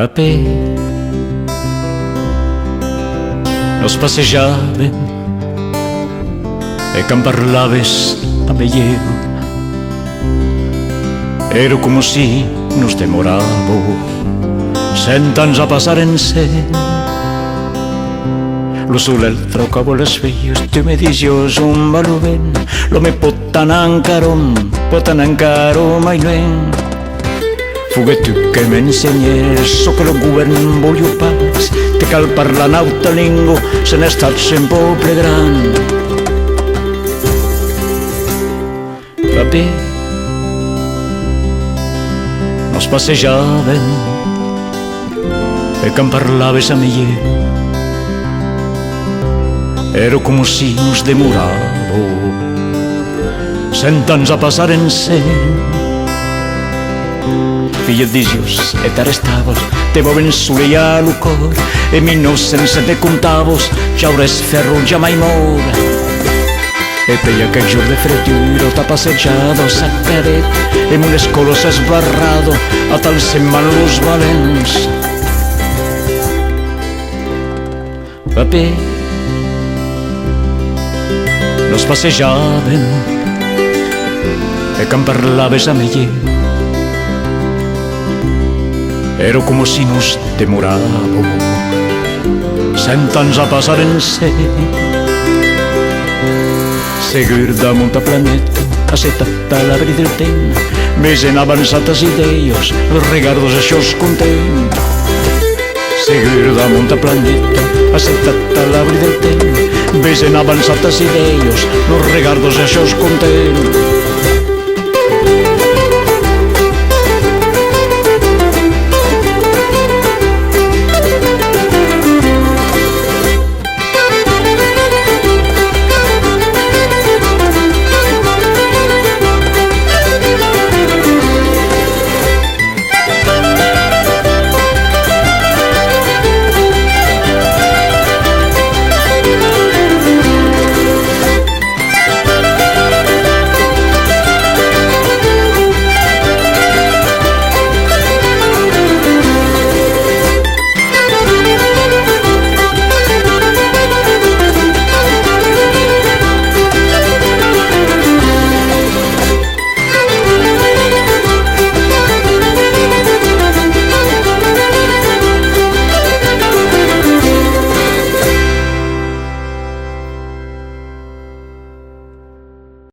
A pé nos passejàvem e quan parlaves amb ell era com si nos demorava 100 anys a passar en 100. Lo sole trocava les veies, tu me dizios un va lo vent, l'home pot anar encara mai lluny. Fugue tu que m'ensenyes, so que el govern voglio pas, te cal parlar nauta lingua, se n'ha estat sempre poble gran. Va bé, nos passejàvem, e quan parlaves amb ell, era com si nos demorava 100 anys a passar en 100. Filla dizios, e t'arrestavos, te moven solear lo cor, e 1900 te contavos, ja hauràs ferro, ja mai mor. E per aquell giorno de freddura t'ha passejado a cadet, en un escolo s'ha esbarrado a tal semman los valents. Va bé, nos passejàvem, e quan parlaves amb ell, era com si nos demorava 100 anys a passar en 100. Seguir damunt a planeta, accetat a l'abri del temps, més en avançates idees, els regardos això es content. Seguir damunt a planeta, accetat a l'abri del temps, més en avançates idees, els regardos això es content.